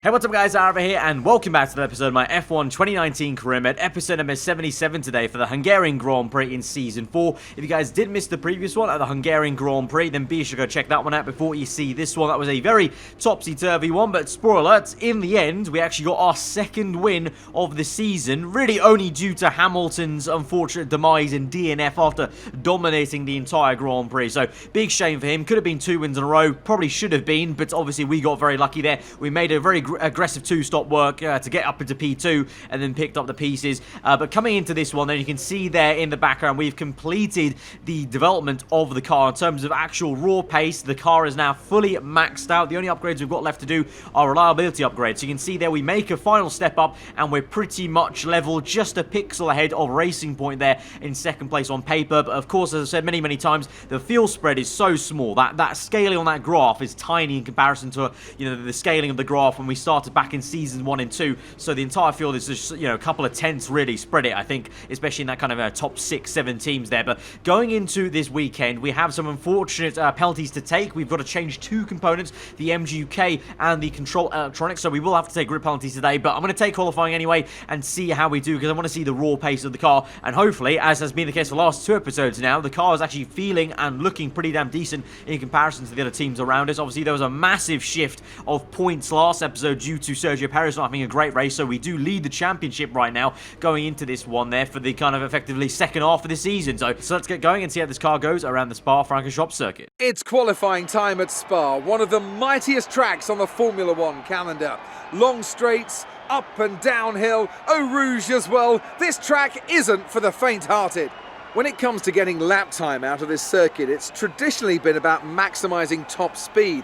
Hey, what's up guys, aarava here, and welcome back to the episode of my F1 2019 career mode, episode number 77 today for the Hungarian Grand Prix in Season 4. If you guys did miss the previous one at the Hungarian Grand Prix, then be sure to go check that one out before you see this one. That was a very topsy-turvy one, but spoiler alerts, in the end, we actually got our second win of the season, really only due to Hamilton's unfortunate demise in DNF after dominating the entire Grand Prix. So, big shame for him. Could have been 2 wins in a row, probably should have been, but obviously we got very lucky there. We made a very aggressive two-stop work to get up into P2 and then picked up the pieces. But coming into this one, then you can see there in the background, we've completed the development of the car in terms of actual raw pace. The car is now fully maxed out. The only upgrades we've got left to do are reliability upgrades. So you can see there we make a final step up and we're pretty much level, just a pixel ahead of Racing Point there in second place on paper. But of course, as I've said many times, the fuel spread is so small. That scaling on that graph is tiny in comparison to the scaling of the graph when we started back in Season 1 and 2, so the entire field is just, a couple of tenths really spread it, I think, especially in that kind of top 6-7 teams there. But going into this weekend, we have some unfortunate penalties to take. We've got to change 2 components, the MGUK and the control electronics, so we will have to take grip penalties today, but I'm going to take qualifying anyway and see how we do, because I want to see the raw pace of the car, and hopefully, as has been the case for the last 2 episodes now, the car is actually feeling and looking pretty damn decent in comparison to the other teams around us. Obviously, there was a massive shift of points last episode due to Sergio Perez not having a great race, so we do lead the championship right now going into this one there for the kind of effectively second half of the season. So let's get going and see how this car goes around the Spa-Francorchamps circuit. It's qualifying time at Spa, one of the mightiest tracks on the Formula One calendar. Long straights, up and downhill, Eau Rouge as well. This track isn't for the faint-hearted. When it comes to getting lap time out of this circuit, it's traditionally been about maximising top speed.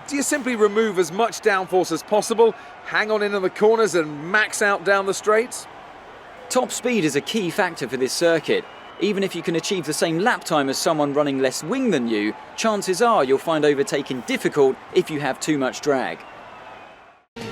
Do you simply remove as much downforce as possible, hang on in the corners and max out down the straights? Top speed is a key factor for this circuit. Even if you can achieve the same lap time as someone running less wing than you, chances are you'll find overtaking difficult if you have too much drag.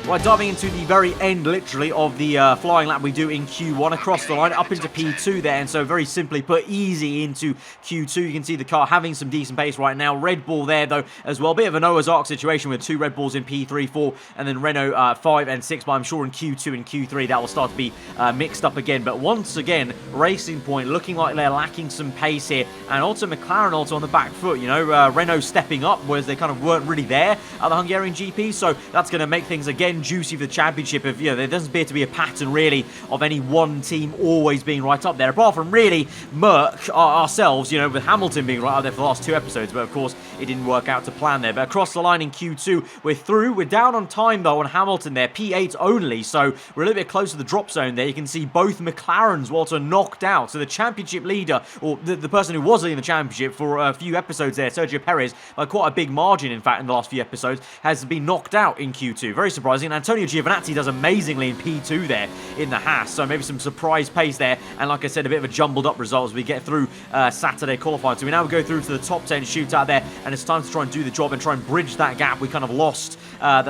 Right, diving into the very end, literally, of the flying lap we do in Q1, across the line, up into P2 there, and so very simply put, easy into Q2. You can see the car having some decent pace right now. Red Bull there, though, as well. Bit of a Noah's Ark situation with 2 Red Bulls in P3, 4, and then Renault 5 and 6, but I'm sure in Q2 and Q3 that will start to be mixed up again. But once again, Racing Point looking like they're lacking some pace here, and also McLaren also on the back foot, Renault stepping up, whereas they kind of weren't really there at the Hungarian GP, so that's going to make things again juicy for the championship. If there doesn't appear to be a pattern really of any one team always being right up there, apart from really Merc ourselves, with Hamilton being right up there for the last 2 episodes, but of course it didn't work out to plan there. But across the line in Q2, we're through. We're down on time though on Hamilton there, P8 only, so we're a little bit close to the drop zone there. You can see both McLarens were also knocked out, so the championship leader, or the person who was leading the championship for a few episodes there, Sergio Perez, by quite a big margin in fact in the last few episodes, has been knocked out in Q2. Very surprising. And Antonio Giovinazzi does amazingly in P2 there in the Haas, so maybe some surprise pace there, and like I said, a bit of a jumbled up result as we get through Saturday qualifying. So we now go through to the top 10 shootout there, and it's time to try and do the job and try and bridge that gap we kind of lost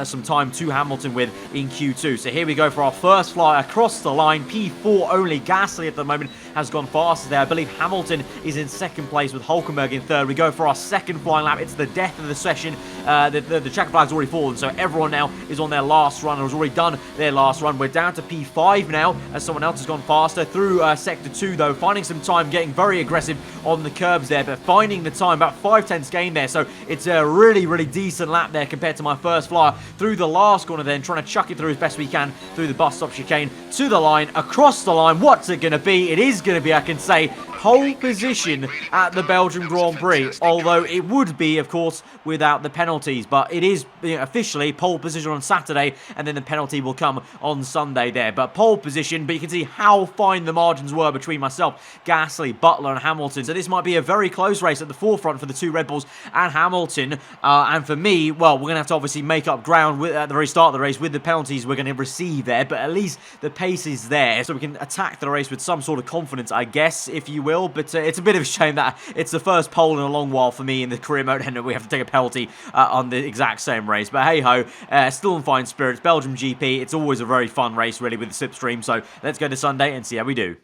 some time to Hamilton with in Q2. So here we go for our first fly across the line, P4 only. Gasly at the moment has gone fastest there. I believe Hamilton is in second place with Hulkenberg in third. We go for our second flying lap. It's the death of the session. The checker flag's already fallen, so everyone now is on their last run and has already done their last run. We're down to P5 now as someone else has gone faster through Sector 2 though, finding some time, getting very aggressive on the curbs there, but finding the time, about 5/10 gain there, so it's a really decent lap there compared to my first flyer through the last corner then, trying to chuck it through as best we can through the bus stop chicane to the line, across the line. What's it going to be? It is going to be, I can say, pole position at the Belgian Grand Prix, although it would be, of course, without the penalties, but it is officially pole position on Saturday, and then the penalty will come on Sunday there. But pole position, but you can see how fine the margins were between myself, Gasly, Butler and Hamilton, so this might be a very close race at the forefront for the 2 Red Bulls and Hamilton, and for me, well, we're going to have to obviously make up ground at the very start of the race with the penalties we're going to receive there, but at least the pace is there, so we can attack the race with some sort of confidence, I guess, if you will. But it's a bit of a shame that it's the first pole in a long while for me in the career mode, and we have to take a penalty on the exact same race. But hey-ho, still in fine spirits. Belgium GP, it's always a very fun race, really, with the slipstream, so let's go to Sunday and see how we do.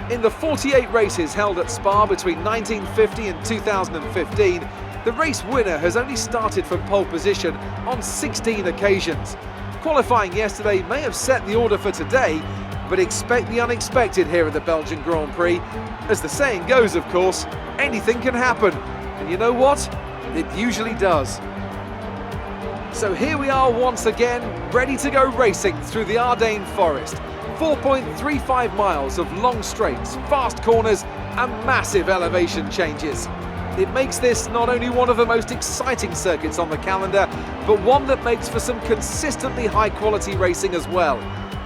In the 48 races held at Spa between 1950 and 2015, The race winner has only started from pole position on 16 occasions. Qualifying yesterday may have set the order for today, but expect the unexpected here at the Belgian Grand Prix. As the saying goes, of course, anything can happen. And you know what? It usually does. So here we are once again, ready to go racing through the Ardennes forest. 4.35 miles of long straights, fast corners and massive elevation changes. It makes this not only one of the most exciting circuits on the calendar, but one that makes for some consistently high quality racing as well.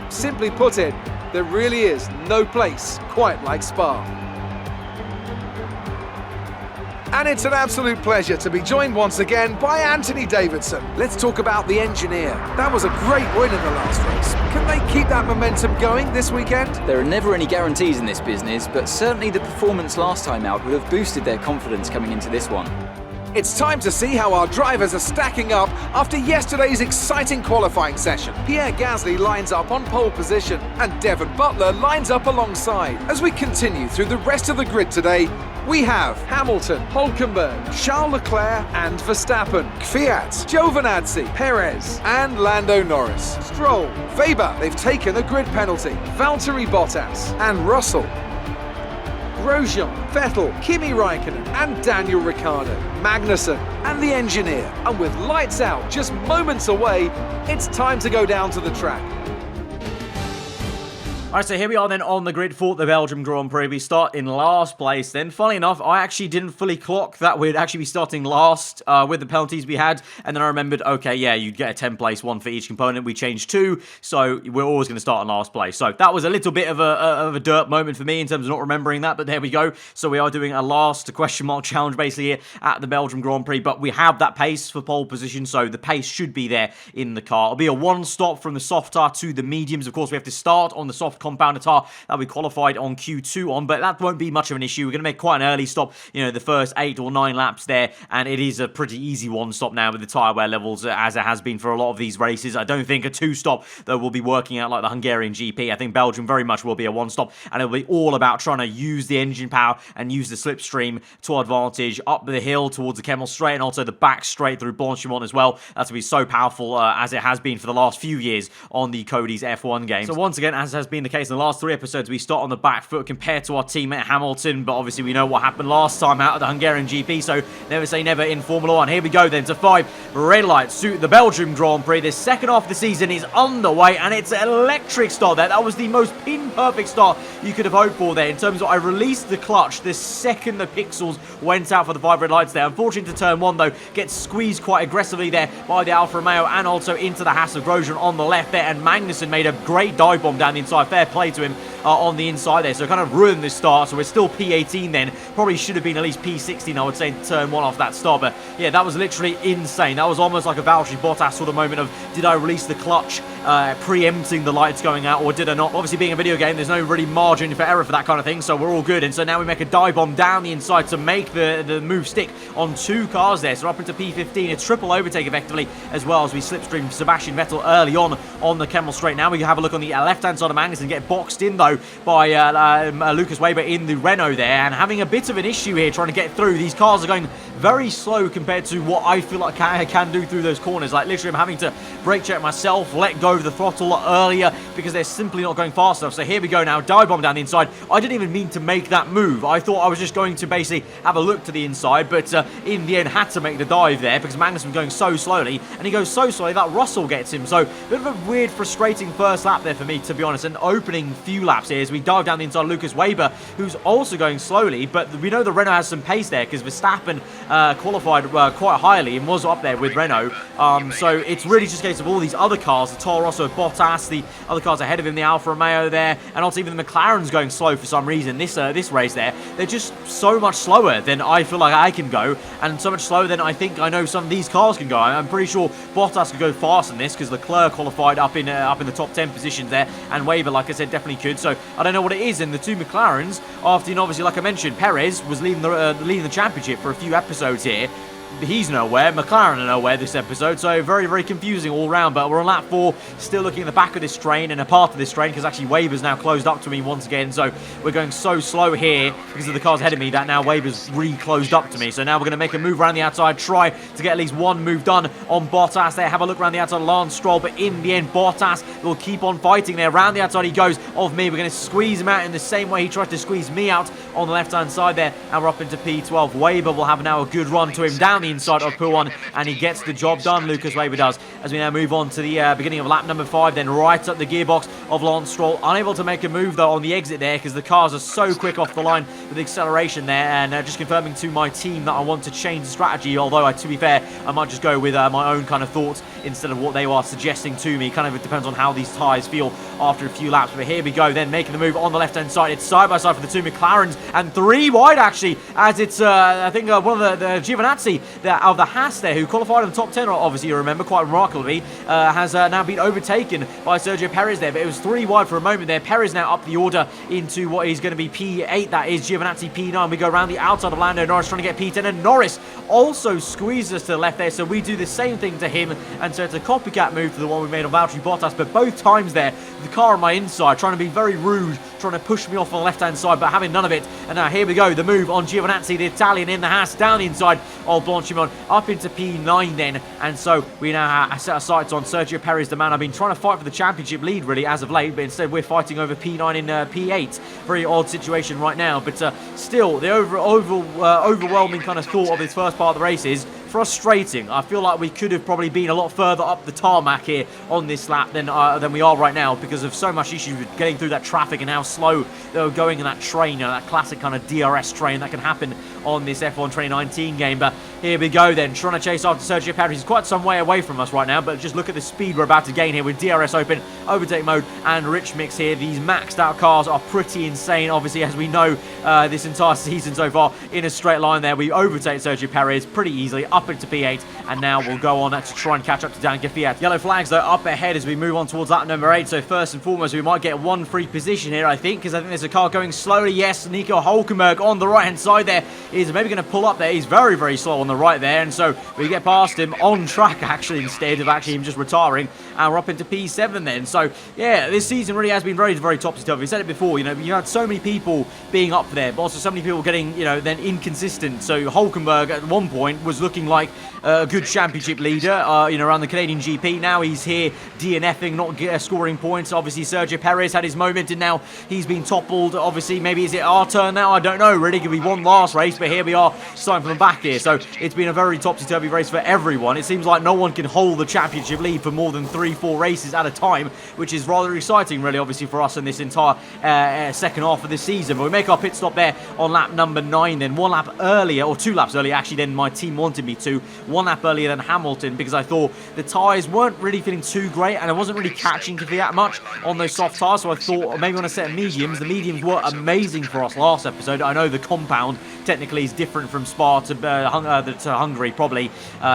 Simply put it, there really is no place quite like Spa. And it's an absolute pleasure to be joined once again by Anthony Davidson. Let's talk about the engineer. That was a great win in the last race. Can they keep that momentum going this weekend? There are never any guarantees in this business, but certainly the performance last time out would have boosted their confidence coming into this one. It's time to see how our drivers are stacking up after yesterday's exciting qualifying session. Pierre Gasly lines up on pole position and Devon Butler lines up alongside. As we continue through the rest of the grid today, we have Hamilton, Hülkenberg, Charles Leclerc and Verstappen, Kvyat, Giovinazzi, Perez and Lando Norris. Stroll, Weber, they've taken a grid penalty, Valtteri Bottas and Russell. Grosjean, Vettel, Kimi Raikkonen and Daniel Ricciardo, Magnussen and the engineer. And with lights out just moments away, it's time to go down to the track. Alright, so here we are then on the grid for the Belgian Grand Prix. We start in last place then. Funnily enough, I actually didn't fully clock that we'd actually be starting last with the penalties we had. And then I remembered, okay, yeah, you'd get a 10th place, one for each component. We changed 2, so we're always going to start in last place. So that was a little bit of a dirt moment for me in terms of not remembering that, but there we go. So we are doing a last question mark challenge basically here at the Belgian Grand Prix, but we have that pace for pole position, so the pace should be there in the car. It'll be a one stop from the soft tar to the mediums. Of course, we have to start on the soft compounder tar that we qualified on Q2 on, but that won't be much of an issue. We're going to make quite an early stop, you know, the first 8 or 9 laps there, and it is a pretty easy one stop now with the tyre wear levels as it has been for a lot of these races. I don't think a 2 stop that will be working out like the Hungarian GP. I think Belgium very much will be a 1 stop, and it'll be all about trying to use the engine power and use the slipstream to our advantage up the hill towards the Kemmel Straight and also the back straight through Blanchimont as well. That's going to be so powerful as it has been for the last few years on the Cody's F1 games. So once again, as has been the case in the last 3 episodes, we start on the back foot compared to our teammate Hamilton, but obviously we know what happened last time out of the Hungarian GP, so never say never in Formula 1. Here we go then to 5 red lights to the Belgium Grand Prix. The second half of the season is underway, and it's an electric start there. That was the most pin-perfect start you could have hoped for there in terms of I released the clutch the second the pixels went out for the 5 red lights there. Unfortunately to turn 1 though, gets squeezed quite aggressively there by the Alfa Romeo and also into the Haas of Grosjean on the left there, and Magnussen made a great dive bomb down the inside. Fair play to him on the inside there, so kind of ruined this start. So we're still P18 then, probably should have been at least P16 I would say in turn 1 off that start, but yeah, that was literally insane. That was almost like a Valtteri Bottas sort of moment of, did I release the clutch preempting the lights going out or did I not? Obviously being a video game, there's no really margin for error for that kind of thing, so we're all good. And so now we make a dive bomb down the inside to make the move stick on 2 cars there, so up into P15, a triple overtake effectively, as well as we slipstream Sebastian Vettel early on the Kemmel Straight. Now we have a look on the left-hand side of Magnussen, get boxed in though by Lucas Weber in the Renault there, and having a bit of an issue here trying to get through. These cars are going very slow compared to what I feel like I can do through those corners. Like literally I'm having to brake check myself, let go of the throttle earlier because they're simply not going fast enough. So here we go now, dive bomb down the inside. I didn't even mean to make that move. I thought I was just going to basically have a look to the inside, but in the end had to make the dive there because Magnus was going so slowly, and he goes so slowly that Russell gets him. So a bit of a weird, frustrating first lap there for me, to be honest, and opening few laps here as we dive down the inside Lucas Weber, who's also going slowly, but we know the Renault has some pace there because Verstappen qualified quite highly and was up there with Renault. So it's really just a case of all these other cars, the Toro Rosso, Bottas, the other cars ahead of him, the Alfa Romeo there, and also even the McLaren's going slow for some reason. This race there, they're just so much slower than I feel like I can go, and so much slower than I think I know some of these cars can go. I'm pretty sure Bottas could go fast in this because Leclerc qualified up in the top 10 positions there, and Weber, like I said, definitely could. So I don't know what it is in the 2 McLarens after, you know, obviously like I mentioned, Perez was leading the championship for a few episodes here. he's nowhere. McLaren are nowhere this episode, so very, very confusing all round. But we're on lap 4, still looking at the back of this train and a part of this train, because actually Weber's now closed up to me once again. So we're going so slow here because of the cars ahead of me that now Weber's re-closed up to me. So now we're going to make a move around the outside, try to get at least one move done on Bottas there. Have a look around the outside, Lance Stroll, but in the end, Bottas will keep on fighting there. Around the outside he goes of me. We're going to squeeze him out in the same way he tried to squeeze me out on the left-hand side there. And we're up into P12. Weber will have now a good run to him down the inside of P1, and he gets the job done. Lucas Weber does. As we now move on to the beginning of lap number 5, then right up the gearbox of Lance Stroll. Unable to make a move, though, on the exit there because the cars are so quick off the line with the acceleration there. And just confirming to my team that I want to change the strategy, although, to be fair, I might just go with my own kind of thoughts instead of what they are suggesting to me. Kind of it depends on how these tyres feel after a few laps. But here we go, then making the move on the left-hand side. It's side-by-side for the two McLarens, and 3 wide, actually, as it's, I think, one of the Giovinazzi of the Haas there, who qualified in the top 10, obviously, you remember, quite remarkably, has now been overtaken by Sergio Perez there. But it was 3 wide for a moment there. Perez now up the order into what is going to be P8. That is Giovinazzi P9. We go around the outside of Lando Norris trying to get P10, and Norris also squeezes us to the left there. So we do the same thing to him, and so it's a copycat move to the one we made on Valtteri Bottas. But both times there, the car on my inside trying to be very rude, trying to push me off on the left-hand side, but having none of it. And now here we go, the move on Giovinazzi, the Italian in the Haas, down the inside of Blanchimont, up into P9 then. And so we now set our sights on Sergio Perez, the man I've been trying to fight for the championship lead, really, as of late, but instead we're fighting over P9 in P8. Very odd situation right now, but still, the overwhelming kind of thought of this first part of the race is frustrating. I feel like we could have probably been a lot further up the tarmac here on this lap than we are right now, because of so much issues with getting through that traffic and how slow they were going in that train, that classic kind of DRS train that can happen on this F1 2019 game. But here we go then, trying to chase after Sergio Perez. He's quite some way away from us right now, but just look at the speed we're about to gain here with DRS open, overtake mode, and rich mix here. These maxed out cars are pretty insane, obviously, as we know this entire season so far. In a straight line there, we overtake Sergio Perez pretty easily, up into P8, and now we'll go on to try and catch up to Dan Kvyat. Yellow flags, though, up ahead as we move on towards lap number 8. So first and foremost, we might get one free position here, I think, because I think there's a car going slowly. Yes, Nico Hülkenberg on the right-hand side there is maybe going to pull up there. He's very, very slow on the right there, and so we get past him on track, actually, instead of actually him just retiring, and we're up into P7 then. So, yeah, this season really has been very, very topsy-turvy. We said it before, you know, you had so many people being up there, but also so many people getting, you know, then inconsistent. So Hülkenberg at one point was looking like a good championship leader, you know, around the Canadian GP. Now he's here DNFing, not scoring points. Obviously, Sergio Perez had his moment, and now he's been toppled. Obviously, maybe is it our turn now? I don't know, really, because we won last race, but here we are starting from the back here. So it's been a very topsy-turvy race for everyone. It seems like no one can hold the championship lead for more than 3-4 races at a time, which is rather exciting, really, obviously, for us in this entire second half of the season. But we make our pit stop there on lap number 9, then 1 lap earlier, or 2 laps earlier, actually, than my team wanted me to. 1 lap earlier than Hamilton, because I thought the tyres weren't really feeling too great, and I wasn't really catching Kvyat much on those soft tyres, so I thought maybe on a set of mediums. The mediums were amazing for us last episode. I know the compound technically is different from Spa to Hungary, probably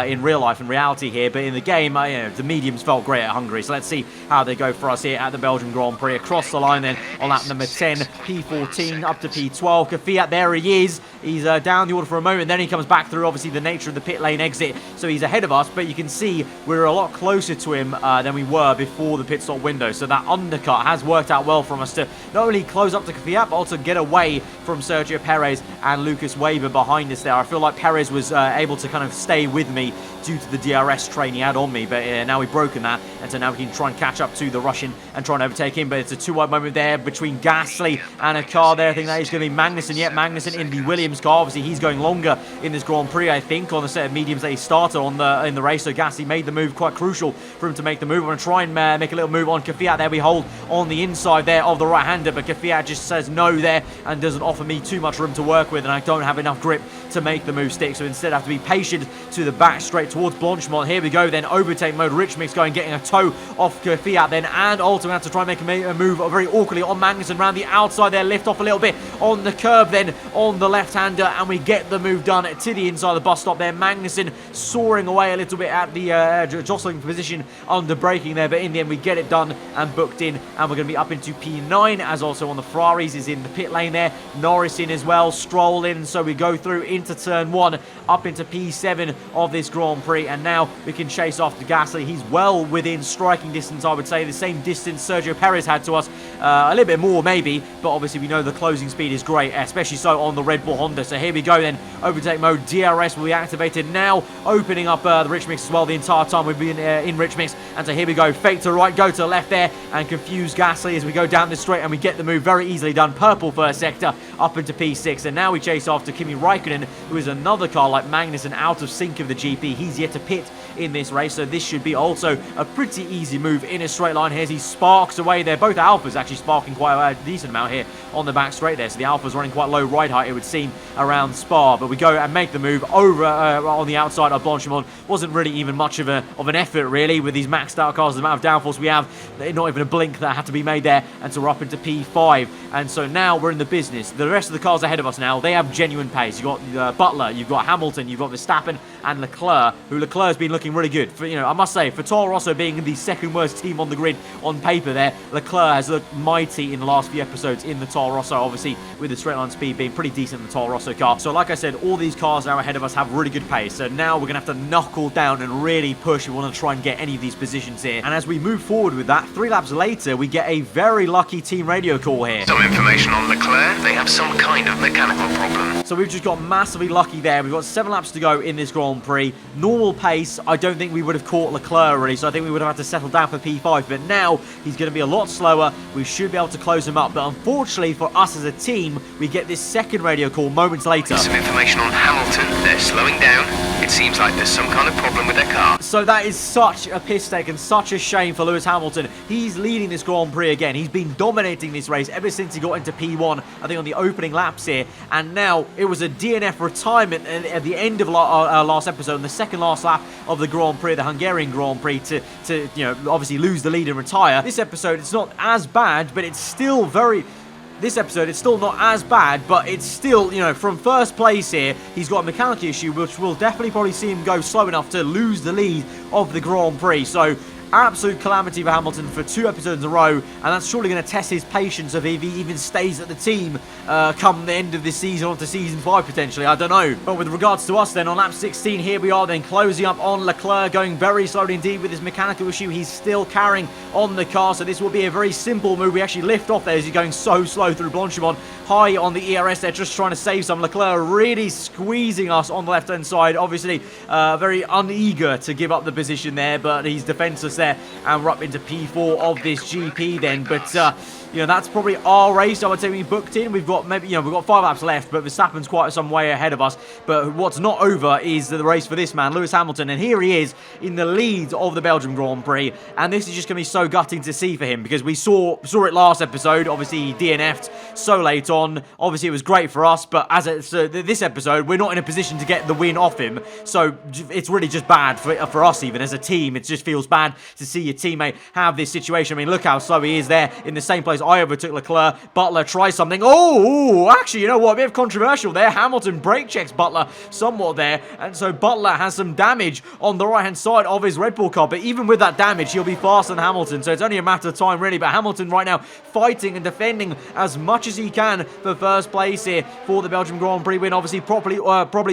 in real life and reality here, but in the game, you know, the mediums felt great at Hungary. So let's see how they go for us here at the Belgian Grand Prix. Across the line then on lap number 10, P14 up to P12. Kvyat, there he is. He's down the order for a moment, then he comes back through, obviously, the nature of the pit lane exit, so he's ahead of us, but you can see we're a lot closer to him than we were before the pit stop window. So that undercut has worked out well for us to not only close up to Kvyat, but also get away from Sergio Perez and Lucas Weber behind us there. I feel like Perez was able to kind of stay with me due to the DRS train he had on me, but now we've broken that, and so now we can try and catch up to the Russian and try and overtake him. But it's a 2-wide moment there between Gasly and a car there. I think that is going to be Magnussen. Yet Magnussen in the Williams car. Obviously, he's going longer in this Grand Prix, I think, on the set of mediums that he started on in the race. So Gasly made the move, quite crucial for him to make the move. I'm going to try and make a little move on Kvyat there. We hold on the inside there of the right-hander, but Kvyat just says no there and doesn't offer me too much room to work with, and I don't have enough grip to make the move stick. So instead I have to be patient to the back straight towards Blanchimont. Here we go then, overtake mode, rich mix going, getting a toe off Kvyat then, and also have to try and make a move very awkwardly on Magnussen around the outside there, lift off a little bit on the curb then on the left-hander, and we get the move done to the inside of the bus stop there. Magnussen soaring away a little bit at the jostling position under braking there, but in the end we get it done and booked in, and we're going to be up into P9, as also on the Ferraris is in the pit lane there, Norris in as well, Stroll in, so we go through into turn 1, up into P7 of this Grand Prix, and now we can chase after Gasly. He's well within striking distance, I would say, the same distance Sergio Perez had to us, a little bit more maybe, but obviously we know the closing speed is great, especially so on the Red Bull Honda. So here we go then, overtake mode, DRS will be activated now, opening up the rich mix as well the entire time we've been in rich mix. And so here we go, fake to right, go to left there, and confuse Gasly as we go down this straight, and we get the move very easily done. Purple first sector, up into P6, and now we chase after Kimi Raikkonen, who is another car like Magnussen out of sync of the GP. He's yet to pit in this race, so this should be also a pretty easy move in a straight line here as he sparks away there. Both Alphas actually sparking quite a decent amount here on the back straight there, so the Alpha's running quite low ride height, it would seem, around Spa, but we go and make the move over on the outside of Blanchimont. Wasn't really even much of an effort really with these maxed out cars, the amount of downforce we have, not even a blink that had to be made there, and so we're up into P5, and so now we're in the business. The rest of the cars ahead of us now, they have genuine pace. You've got Butler, you've got Hamilton, you've got Verstappen and Leclerc, who Leclerc's been looking really good. For, I must say, for Toro Rosso being the second worst team on the grid on paper there, Leclerc has looked mighty in the last few episodes in the Toro Rosso, obviously with the straight line speed being pretty decent in the Toro Rosso car. So like I said, all these cars now ahead of us have really good pace, so now we're going to have to knuckle down and really push if we want to try and get any of these positions here. And as we move forward with that, 3 laps later, we get a very lucky team radio call here. Some information on Leclerc, they have some kind of mechanical problem. So we've just got massively lucky there. We've got 7 laps to go in this Grand Prix. Normal pace, I don't think we would have caught Leclerc really, so I think we would have had to settle down for P5, but now he's going to be a lot slower. We should be able to close him up, but unfortunately for us as a team, we get this second radio call moments later. Some information on Hamilton, they're slowing down. It seems like there's some kind of problem with their car. So that is such a piss take and such a shame for Lewis Hamilton. He's leading this Grand Prix again. He's been dominating this race ever since he got into P1, I think on the opening laps here, and now it was a DNF retirement at the end of last episode, in the second last lap of the Grand Prix, the Hungarian Grand Prix, to obviously lose the lead and retire. This episode, it's not as bad, but it's still This episode, it's still not as bad, but it's still, from first place here, he's got a mechanical issue, which will definitely probably see him go slow enough to lose the lead of the Grand Prix. So, absolute calamity for Hamilton for 2 episodes in a row, and that's surely going to test his patience if he even stays at the team come the end of this season, on to season 5 potentially, I don't know. But with regards to us then, on lap 16, here we are then closing up on Leclerc, going very slowly indeed with his mechanical issue. He's still carrying on the car, so this will be a very simple move. We actually lift off there as he's going so slow through Blanchimont, high on the ERS there, just trying to save some. Leclerc really squeezing us on the left-hand side, obviously very uneager to give up the position there, but he's defenseless there, and we're up into P4 of this GP then. But that's probably our race. I would say we booked in. We've got we've got 5 laps left, but Verstappen's quite some way ahead of us. But what's not over is the race for this man, Lewis Hamilton, and here he is in the lead of the Belgian Grand Prix. And this is just going to be so gutting to see for him, because we saw it last episode. Obviously, he DNF'd so late on. Obviously, it was great for us, but as this episode, we're not in a position to get the win off him. So it's really just bad for us, even as a team. It just feels bad to see your teammate have this situation. I mean, look how slow he is there in the same place I overtook Leclerc. Butler tries something. Oh, actually, you know what? A bit of controversial there. Hamilton brake checks Butler somewhat there, and so Butler has some damage on the right-hand side of his Red Bull car, but even with that damage, he'll be faster than Hamilton, so it's only a matter of time, really. But Hamilton right now fighting and defending as much as he can for first place here for the Belgian Grand Prix win. Obviously, probably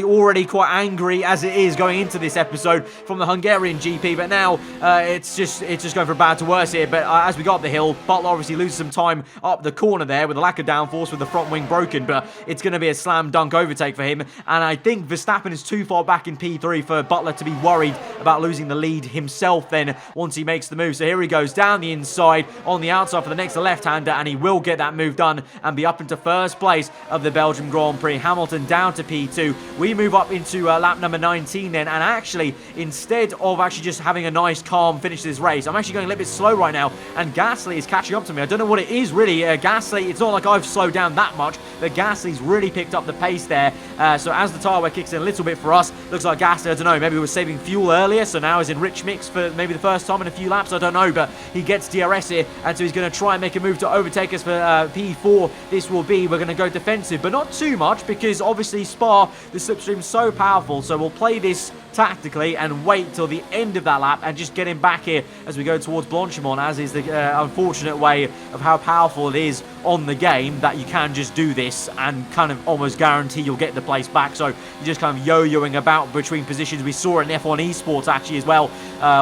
already quite angry as it is going into this episode from the Hungarian GP, but now it's just going from bad to worse here. But as we got up the hill, Butler obviously loses some time up the corner there with a lack of downforce with the front wing broken, but it's going to be a slam dunk overtake for him, and I think Verstappen is too far back in P3 for Butler to be worried about losing the lead himself then once he makes the move. So here he goes down the inside on the outside for the next left-hander, and he will get that move done and be up into first place of the Belgian Grand Prix. Hamilton down to P2. We move up into lap number 19 then, and actually, instead of actually just having a nice calm finish to this race, I'm actually going a little bit slow right now, and Gasly is catching up to me. I don't know what it is really. Gasly, it's not like I've slowed down that much, but Gasly's really picked up the pace there. So as the tyre wear kicks in a little bit for us, looks like Gasly, I don't know, maybe he was saving fuel earlier, so now he's in rich mix for maybe the first time in a few laps, I don't know, but he gets DRS here, and so he's going to try and make a move to overtake us for P4. This will be, we're going to go defensive, but not too much, because obviously Spa, the slipstream's so powerful, so we'll play this tactically and wait till the end of that lap and just get him back here as we go towards Blanchimont, as is the unfortunate way of how powerful it is on the game that you can just do this and kind of almost guarantee you'll get the place back. So you're just kind of yo-yoing about between positions. We saw it in F1 Esports actually as well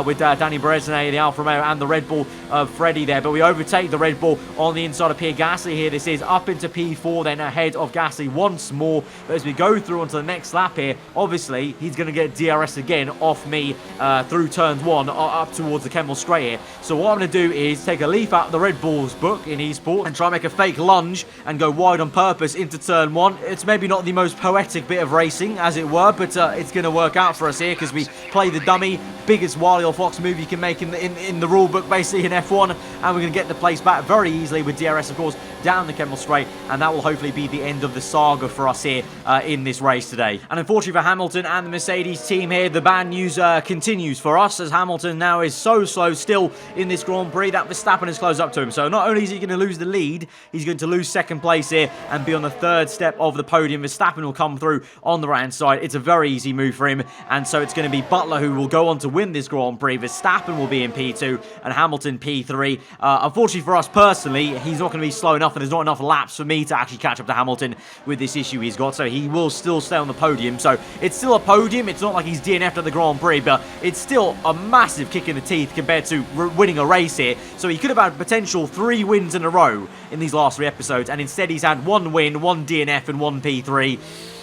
with Danny Brezne, the Alfa Romeo, and the Red Bull of Freddie there. But we overtake the Red Bull on the inside of Pierre Gasly here. This is up into P4, then ahead of Gasly once more. But as we go through onto the next lap here, obviously he's going to get DRS again off me through turns 1 up towards the Kemmel Straight here. So what I'm going to do is take a leaf out of the Red Bull's book in esports and try and make a fake lunge and go wide on purpose into turn 1. It's maybe not the most poetic bit of racing, as it were, but it's going to work out for us here because we play the dummy. Biggest Wily or Fox move you can make in the rule book, basically, in F1, and we're going to get the place back very easily with DRS, of course, down the Kemmel Straight, and that will hopefully be the end of the saga for us here in this race today. And unfortunately for Hamilton and the Mercedes team here, the bad news continues for us, as Hamilton now is so slow still in this Grand Prix that Verstappen has closed up to him. So not only is he going to lose the lead, he's going to lose second place here and be on the third step of the podium. Verstappen will come through on the right-hand side. It's a very easy move for him, and so it's going to be Butler who will go on to win this Grand Prix. Verstappen will be in P2 and Hamilton P3. Unfortunately for us personally, he's not going to be slow enough, and there's not enough laps for me to actually catch up to Hamilton with this issue he's got, so he will still stay on the podium. So it's still a podium. It's not like he's DNF'd at the Grand Prix, but it's still a massive kick in the teeth compared to winning a race here. So he could have had potential 3 wins in a row in these last 3 episodes, and instead he's had 1 win, 1 DNF, and 1 P3.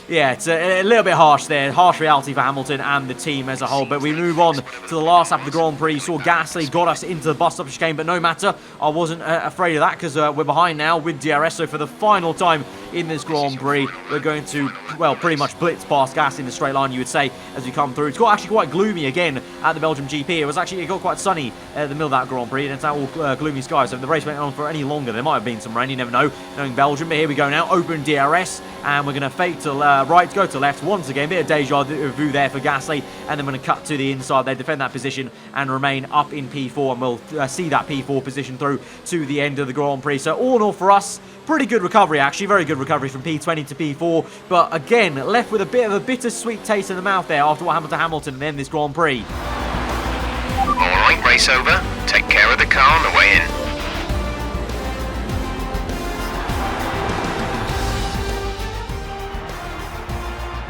Yeah, it's a little bit harsh there. Harsh reality for Hamilton and the team as a whole. But we move on to the last lap of the Grand Prix. You saw Gasly got us into the bus stop chicane, but no matter. I wasn't afraid of that because we're behind now with DRS. So for the final time in this Grand Prix, we're going to, well, pretty much blitz past Gasly in the straight line, you would say, as we come through. It's got actually quite gloomy again at the Belgian GP. It got quite sunny at the middle of that Grand Prix, and it's now all gloomy skies. So if the race went on for any longer, there might have been some rain. You never know, knowing Belgium. But here we go now. Open DRS, and we're going to fake to right, go to left once again. Bit of deja vu there for Gasly, and then we're going to cut to the inside. They defend that position and remain up in P4, and we'll see that P4 position through to the end of the Grand Prix. So all in all for us, pretty good recovery actually, very good recovery from P20 to P4, but again, left with a bit of a bittersweet taste in the mouth there after what happened to Hamilton and then this Grand Prix. Alright, race over. Take care of the car on the way in.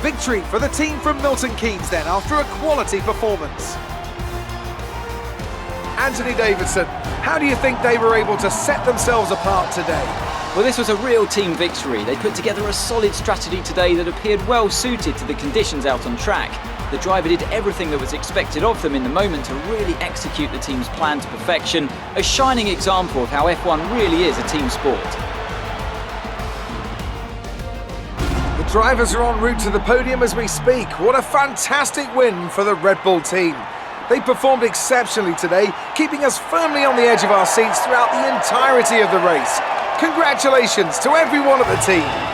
Victory for the team from Milton Keynes then, after a quality performance. Anthony Davidson, how do you think they were able to set themselves apart today? Well, this was a real team victory. They put together a solid strategy today that appeared well suited to the conditions out on track. The driver did everything that was expected of them in the moment to really execute the team's plan to perfection, a shining example of how F1 really is a team sport. The drivers are en route to the podium as we speak. What a fantastic win for the Red Bull team. They performed exceptionally today, keeping us firmly on the edge of our seats throughout the entirety of the race. Congratulations to everyone at the team.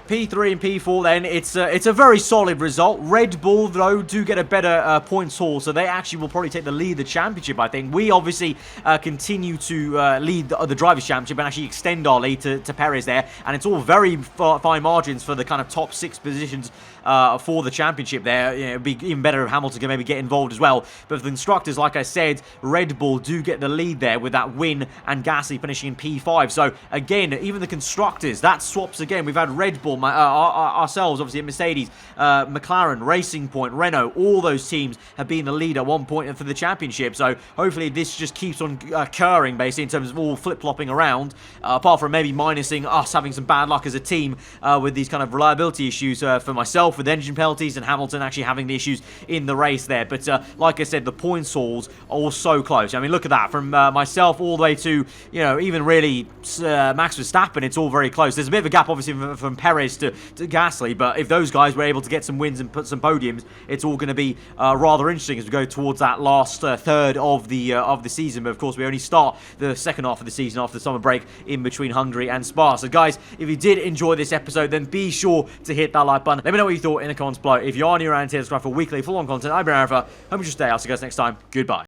P3 and P4 then, it's a very solid result. Red Bull, though, do get a better points haul, so they actually will probably take the lead of the championship, I think. We obviously continue to lead the Drivers' Championship and actually extend our lead to Perez there, and it's all very fine margins for the kind of top 6 positions for the championship there. You know, it'd be even better if Hamilton can maybe get involved as well. But for the constructors, like I said, Red Bull do get the lead there with that win and Gasly finishing in P5. So again, even the constructors, that swaps again. We've had Red Bull, ourselves obviously at Mercedes, McLaren, Racing Point, Renault, all those teams have been the lead at one point for the championship. So hopefully this just keeps on occurring basically in terms of all flip-flopping around, apart from maybe minusing us having some bad luck as a team with these kind of reliability issues for myself with engine penalties and Hamilton actually having the issues in the race there. But like I said, the points hauls are all so close. I mean, look at that, from myself all the way to, you know, even really Max Verstappen, it's all very close. There's a bit of a gap obviously from Perez to Gasly, but if those guys were able to get some wins and put some podiums, it's all going to be rather interesting as we go towards that last third of the season. But of course, we only start the second half of the season after the summer break in between Hungary and Spa. So guys, if you did enjoy this episode, then be sure to hit that like button. Let me know what you thought in the comments below. If you are new around here, subscribe for weekly full-on content. I've been aarava. Hope you stay. I'll see you guys next time. Goodbye.